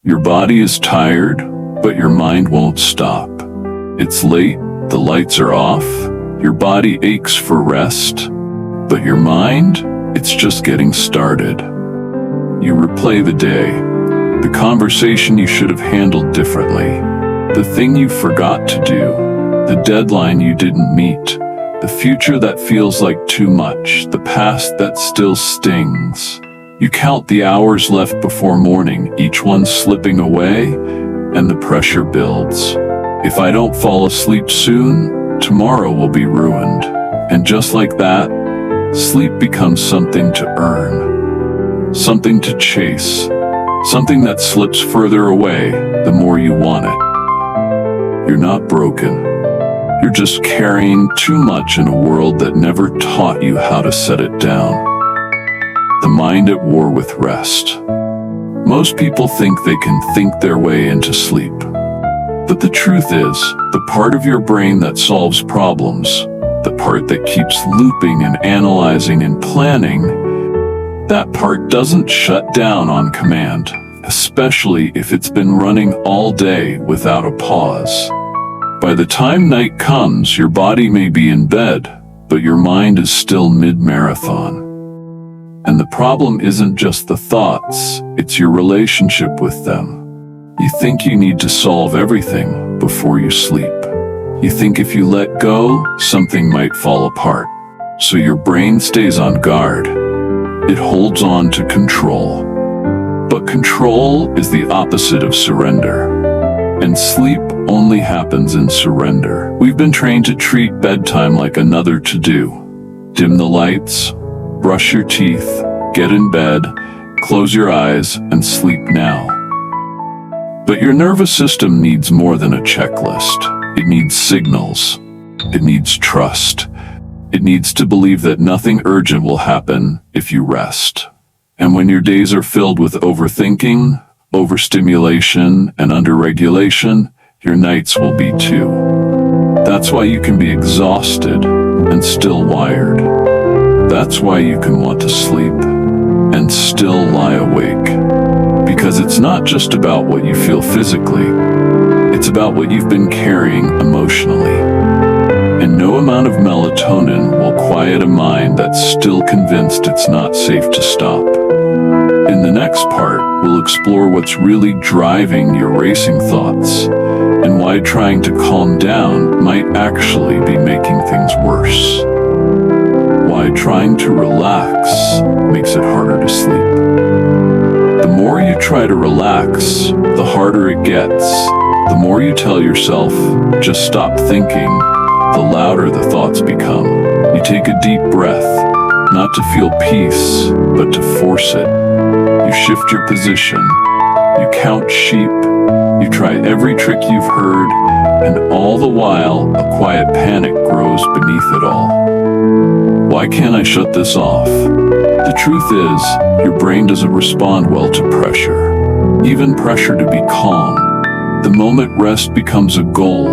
Your body is tired, but your mind won't stop. It's late, the lights are off, your body aches for rest, but your mind, it's just getting started. You replay the day, the conversation you should have handled differently, the thing you forgot to do, the deadline you didn't meet, the future that feels like too much, the past that still stings. You count the hours left before morning, each one slipping away, and the pressure builds. If I don't fall asleep soon, tomorrow will be ruined. And just like that, sleep becomes something to earn, something to chase, something that slips further away the more you want it. You're not broken. You're just carrying too much in a world that never taught you how to set it down. The mind at war with rest. Most people think they can think their way into sleep. But the truth is, the part of your brain that solves problems, the part that keeps looping and analyzing and planning, that part doesn't shut down on command, especially if it's been running all day without a pause. By the time night comes, your body may be in bed, but your mind is still mid-marathon. And the problem isn't just the thoughts, it's your relationship with them. You think you need to solve everything before you sleep. You think if you let go, something might fall apart. So your brain stays on guard. It holds on to control. But control is the opposite of surrender. And sleep only happens in surrender. We've been trained to treat bedtime like another to-do. Dim the lights, brush your teeth, get in bed, close your eyes, and sleep now. But your nervous system needs more than a checklist. It needs signals. It needs trust. It needs to believe that nothing urgent will happen if you rest. And when your days are filled with overthinking, overstimulation, and underregulation, your nights will be too. That's why you can be exhausted and still wired. That's why you can want to sleep and still lie awake. Because it's not just about what you feel physically, it's about what you've been carrying emotionally. And no amount of melatonin will quiet a mind that's still convinced it's not safe to stop. In the next part, we'll explore what's really driving your racing thoughts and why trying to calm down might actually be making things worse. Why trying to relax makes it harder to sleep. The more you try to relax, the harder it gets. The more you tell yourself, just stop thinking, the louder the thoughts become. You take a deep breath, not to feel peace, but to force it. You shift your position, you count sheep, you try every trick you've heard, and all the while, a quiet panic grows beneath it all. Why can't I shut this off? The truth is, your brain doesn't respond well to pressure, even pressure to be calm. The moment rest becomes a goal,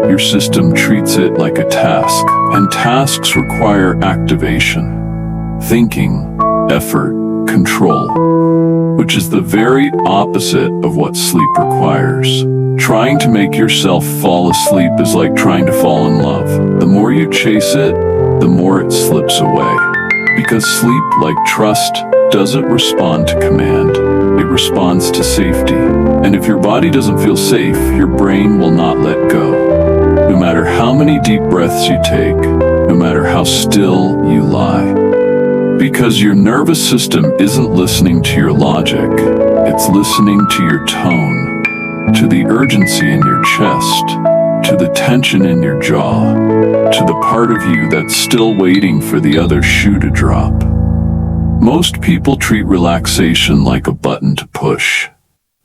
your system treats it like a task, and tasks require activation, thinking, effort, control, which is the very opposite of what sleep requires. Trying to make yourself fall asleep is like trying to fall in love. The more you chase it, the more it slips away. Because sleep, like trust, doesn't respond to command. It responds to safety. And if your body doesn't feel safe, your brain will not let go. No matter how many deep breaths you take, no matter how still you lie. Because your nervous system isn't listening to your logic, it's listening to your tone, to the urgency in your chest, to the tension in your jaw, to the part of you that's still waiting for the other shoe to drop. Most people treat relaxation like a button to push,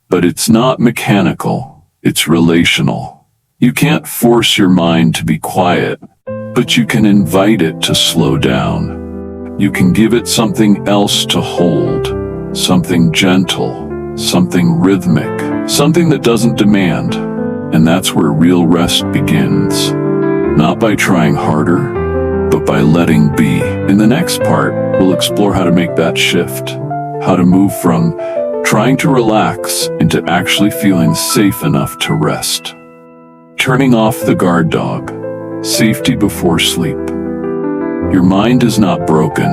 but it's not mechanical, it's relational. You can't force your mind to be quiet, but you can invite it to slow down. You can give it something else to hold, something gentle, something rhythmic, something that doesn't demand. And that's where real rest begins. Not by trying harder, but by letting be. In the next part, we'll explore how to make that shift, how to move from trying to relax into actually feeling safe enough to rest. Turning off the guard dog. Safety before sleep. Your mind is not broken,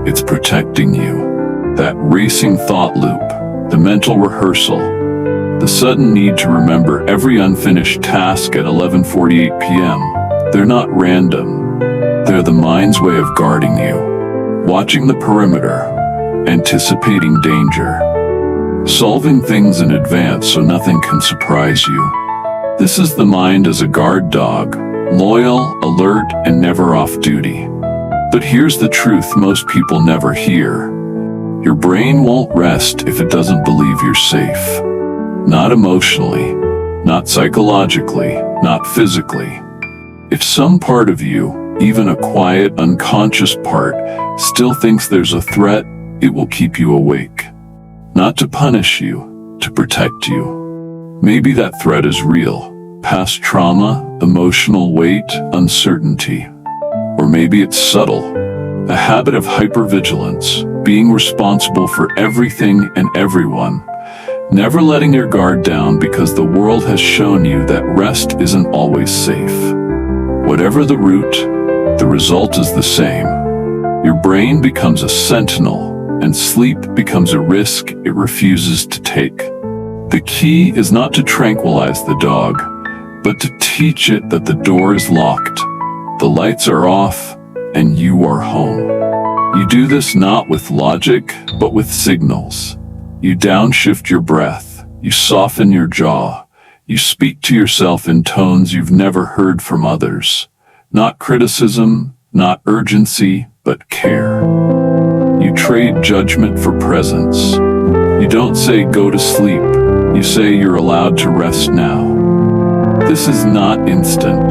it's protecting you. That racing thought loop, the mental rehearsal, the sudden need to remember every unfinished task at 11:48 p.m. They're not random. They're the mind's way of guarding you, watching the perimeter, anticipating danger, solving things in advance so nothing can surprise you. This is the mind as a guard dog, loyal, alert, and never off duty. But here's the truth most people never hear. Your brain won't rest if it doesn't believe you're safe. Not emotionally, not psychologically, not physically. If some part of you, even a quiet, unconscious part, still thinks there's a threat, it will keep you awake. Not to punish you, to protect you. Maybe that threat is real. Past trauma, emotional weight, uncertainty. Or maybe it's subtle. A habit of hypervigilance, being responsible for everything and everyone. Never letting your guard down because the world has shown you that rest isn't always safe. Whatever the route, the result is the same. Your brain becomes a sentinel, and sleep becomes a risk it refuses to take. The key is not to tranquilize the dog, but to teach it that the door is locked, the lights are off, and you are home. You do this not with logic, but with signals. You downshift your breath, you soften your jaw, you speak to yourself in tones you've never heard from others. Not criticism, not urgency, but care. You trade judgment for presence. You don't say go to sleep, you say you're allowed to rest now. This is not instant,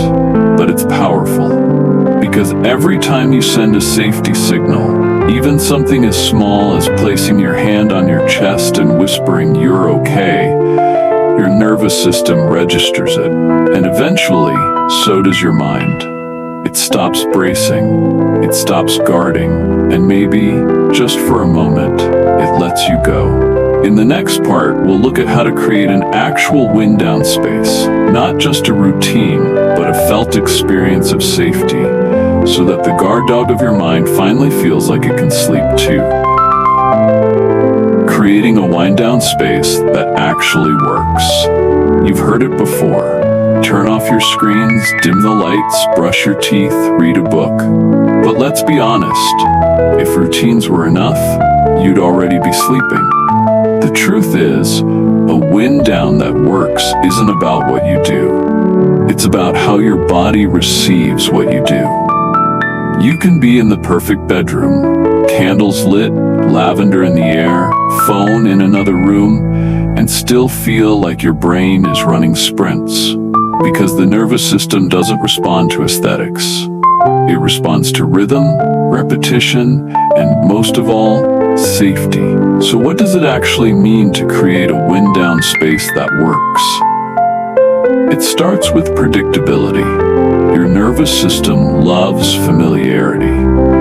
but it's powerful. Because every time you send a safety signal, even something as small as placing your hand on your chest and whispering you're okay, your nervous system registers it, and eventually, so does your mind. It stops bracing, it stops guarding, and maybe, just for a moment, it lets you go. In the next part, we'll look at how to create an actual wind down space, not just a routine, but a felt experience of safety, so that the guard dog of your mind finally feels like it can sleep too. Creating a wind down space that actually works. You've heard it before. Turn off your screens, dim the lights, brush your teeth, read a book. But let's be honest, if routines were enough, you'd already be sleeping. The truth is, a wind down that works isn't about what you do. It's about how your body receives what you do. You can be in the perfect bedroom, candles lit, lavender in the air, phone in another room, and still feel like your brain is running sprints. Because the nervous system doesn't respond to aesthetics. It responds to rhythm, repetition, and most of all, safety. So what does it actually mean to create a wind down space that works? It starts with predictability. Your nervous system loves familiarity.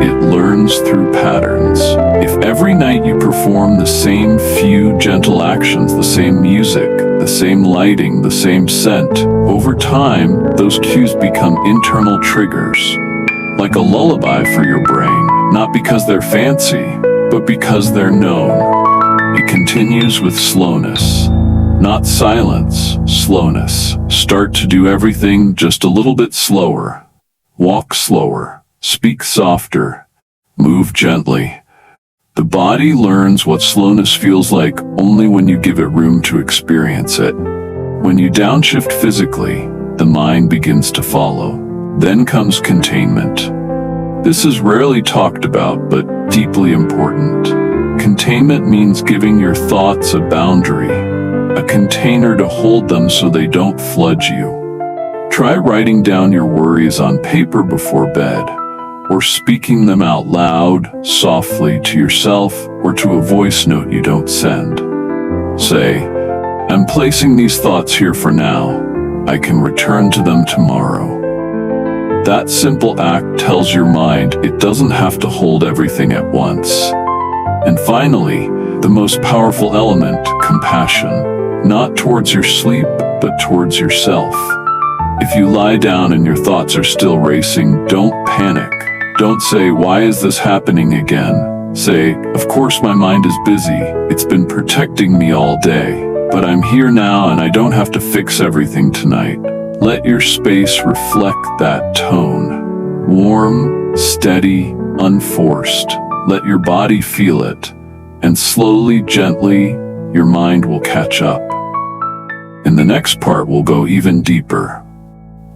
It learns through patterns. If every night you perform the same few gentle actions, the same music, the same lighting, the same scent, over time, those cues become internal triggers. Like a lullaby for your brain, not because they're fancy, but because they're known. It continues with slowness. Not silence, slowness. Start to do everything just a little bit slower. Walk slower. Speak softer. Move gently. The body learns what slowness feels like only when you give it room to experience it. When you downshift physically, the mind begins to follow. Then comes containment. This is rarely talked about, but deeply important. Containment means giving your thoughts a boundary, a container to hold them so they don't flood you. Try writing down your worries on paper before bed, or speaking them out loud, softly to yourself or to a voice note you don't send. Say, I'm placing these thoughts here for now. I can return to them tomorrow. That simple act tells your mind it doesn't have to hold everything at once. And finally, The most powerful element, compassion, not towards your sleep, but towards yourself. If you lie down and your thoughts are still racing, don't panic. Don't say, "Why is this happening again?" Say, "Of course my mind is busy. It's been protecting me all day. But I'm here now and I don't have to fix everything tonight." Let your space reflect that tone. Warm, steady, unforced. Let your body feel it. And slowly, gently, your mind will catch up. In the next part, we'll go even deeper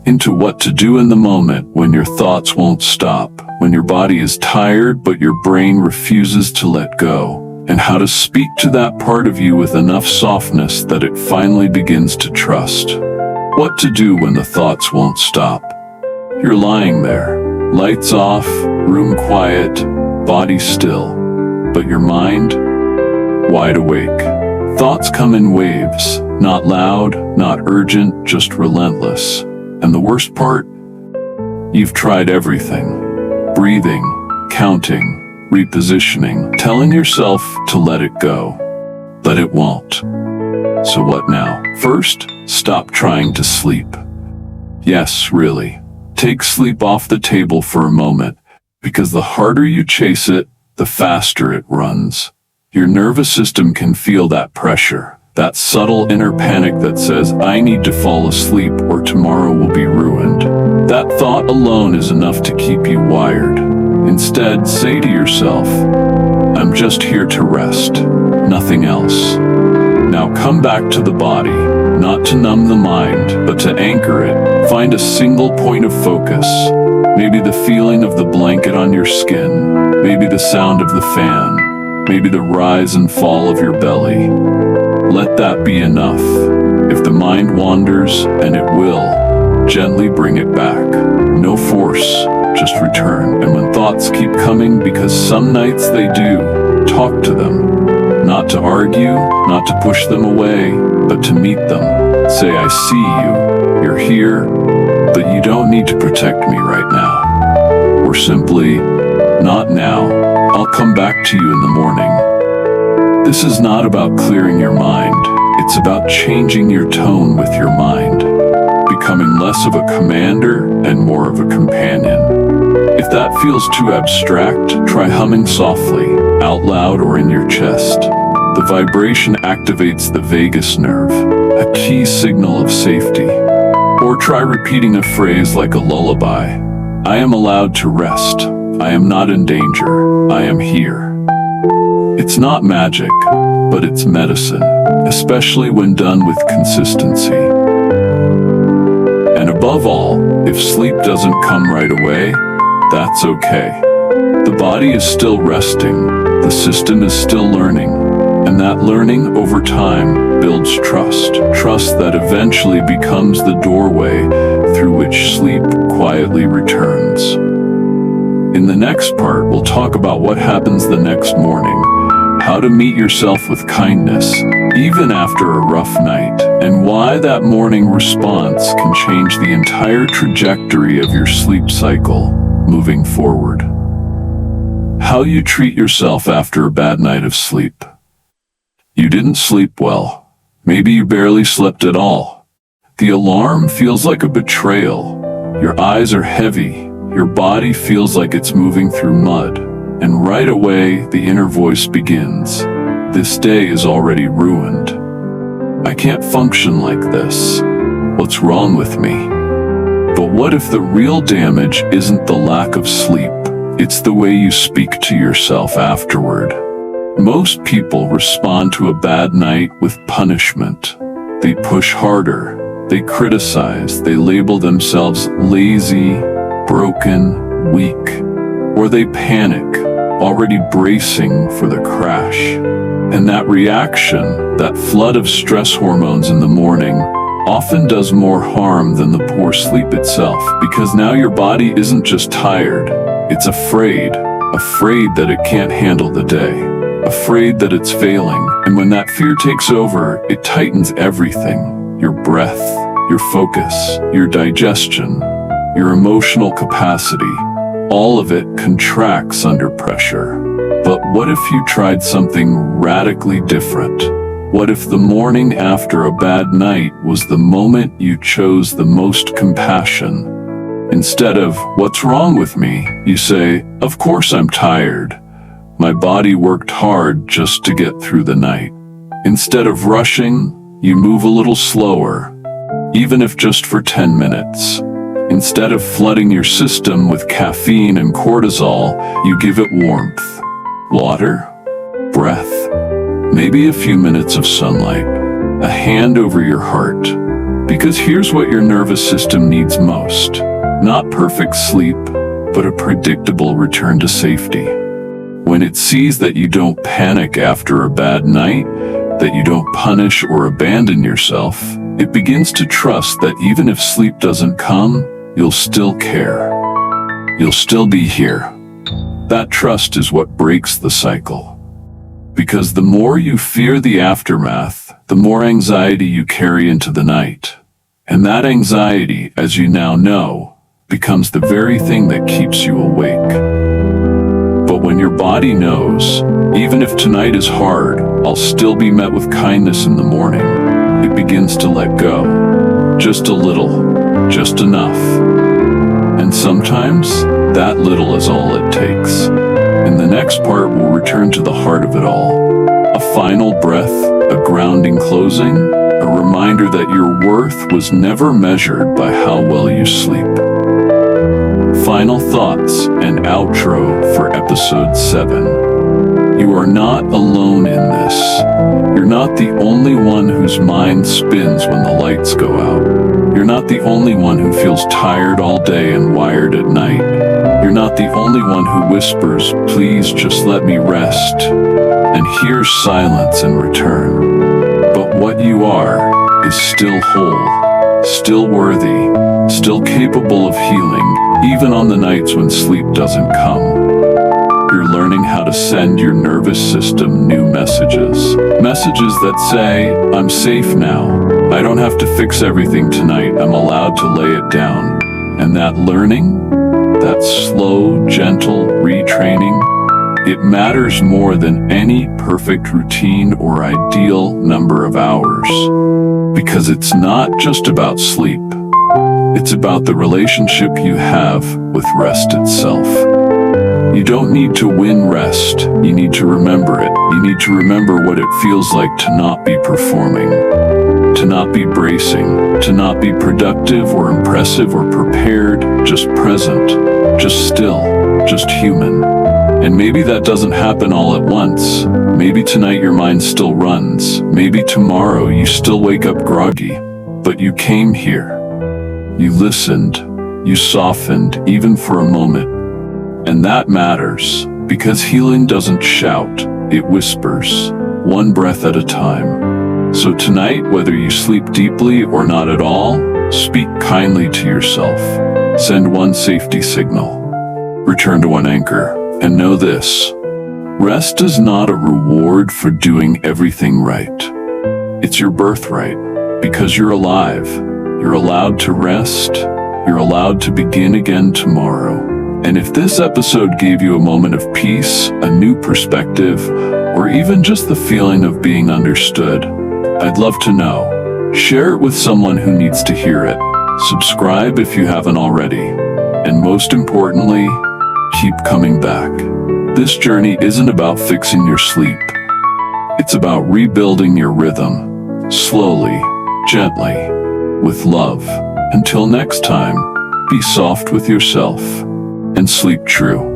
into what to do in the moment when your thoughts won't stop, when your body is tired but your brain refuses to let go, and how to speak to that part of you with enough softness that it finally begins to trust. What to do when the thoughts won't stop. You're lying there, lights off, room quiet, body still, but your mind, wide awake. Thoughts come in waves, not loud, not urgent, just relentless. And the worst part? You've tried everything. Breathing, counting, repositioning, telling yourself to let it go. But it won't. So what now? First, stop trying to sleep. Yes, really. Take sleep off the table for a moment, because the harder you chase it, the faster it runs. Your nervous system can feel that pressure, that subtle inner panic that says, "I need to fall asleep or tomorrow will be ruined." That thought alone is enough to keep you wired. Instead, say to yourself, "I'm just here to rest, nothing else." Now come back to the body, not to numb the mind, but to anchor it. Find a single point of focus. Maybe the feeling of the blanket on your skin, maybe the sound of the fan, maybe the rise and fall of your belly. Let that be enough. If the mind wanders, and it will, gently bring it back. No force, just return. And when thoughts keep coming, because some nights they do, talk to them. Not to argue, not to push them away, but to meet them. Say, "I see you, you're here, but you don't need to protect me right now." Or simply, "Not now, I'll come back to you in the morning." This is not about clearing your mind, it's about changing your tone with your mind, becoming less of a commander and more of a companion. If that feels too abstract, try humming softly, out loud or in your chest. The vibration activates the vagus nerve, a key signal of safety. Or try repeating a phrase like a lullaby. "I am allowed to rest. I am not in danger. I am here." It's not magic, but it's medicine, especially when done with consistency. And above all, if sleep doesn't come right away, that's okay. The body is still resting, the system is still learning, and that learning over time builds trust. Trust that eventually becomes the doorway through which sleep quietly returns. In the next part, we'll talk about what happens the next morning, how to meet yourself with kindness, even after a rough night, and why that morning response can change the entire trajectory of your sleep cycle moving forward. How you treat yourself after a bad night of sleep. You didn't sleep well. Maybe you barely slept at all. The alarm feels like a betrayal. Your eyes are heavy. Your body feels like it's moving through mud. And right away, the inner voice begins. This day is already ruined. I can't function like this. What's wrong with me? But what if the real damage isn't the lack of sleep? It's the way you speak to yourself afterward. Most people respond to a bad night with punishment. They push harder. They criticize. They label themselves lazy, broken, weak. Or they panic, already bracing for the crash. And that reaction, that flood of stress hormones in the morning, often does more harm than the poor sleep itself, because now your body isn't just tired, it's afraid that it can't handle the day, afraid that it's failing. And when that fear takes over, it tightens everything: your breath, your focus, your digestion, your emotional capacity. All of it contracts under pressure. But what if you tried something radically different? What if the morning after a bad night was the moment you chose the most compassion? Instead of, "What's wrong with me?" you say, "Of course I'm tired. My body worked hard just to get through the night." Instead of rushing, you move a little slower, even if just for 10 minutes. Instead of flooding your system with caffeine and cortisol, you give it warmth, water, breath, maybe a few minutes of sunlight, a hand over your heart. Because here's what your nervous system needs most. Not perfect sleep, but a predictable return to safety. When it sees that you don't panic after a bad night, that you don't punish or abandon yourself, it begins to trust that even if sleep doesn't come, you'll still care. You'll still be here. That trust is what breaks the cycle. Because the more you fear the aftermath, the more anxiety you carry into the night. And that anxiety, as you now know, becomes the very thing that keeps you awake. But when your body knows, even if tonight is hard, I'll still be met with kindness in the morning, it begins to let go. Just a little, just enough. And sometimes, that little is all it takes. In the next part, we'll return to the heart of it all. A final breath, a grounding closing, a reminder that your worth was never measured by how well you sleep. Final thoughts and outro for episode 7. You are not alone in this. You're not the only one whose mind spins when the lights go out. You're not the only one who feels tired all day and wired at night. You're not the only one who whispers, "Please just let me rest," and hears silence in return. But what you are is still whole, still worthy, still capable of healing, even on the nights when sleep doesn't come. You're learning how to send your nervous system new messages. Messages that say, "I'm safe now. I don't have to fix everything tonight. I'm allowed to lay it down." And that learning, that slow, gentle retraining, it matters more than any perfect routine or ideal number of hours. Because it's not just about sleep. It's about the relationship you have with rest itself. You don't need to win rest. You need to remember it. You need to remember what it feels like to not be performing, to not be bracing, to not be productive or impressive or prepared, just present, just still, just human. And maybe that doesn't happen all at once. Maybe tonight your mind still runs. Maybe tomorrow you still wake up groggy. But you came here. You listened. You softened, even for a moment. And that matters, because healing doesn't shout, it whispers, one breath at a time. So tonight, whether you sleep deeply or not at all, speak kindly to yourself. Send one safety signal. Return to one anchor. And know this: rest is not a reward for doing everything right. It's your birthright, because you're alive. You're allowed to rest. You're allowed to begin again tomorrow. And if this episode gave you a moment of peace, a new perspective, or even just the feeling of being understood, I'd love to know. Share it with someone who needs to hear it. Subscribe if you haven't already. And most importantly, keep coming back. This journey isn't about fixing your sleep. It's about rebuilding your rhythm, slowly, gently, with love. Until next time, be soft with yourself and sleep true.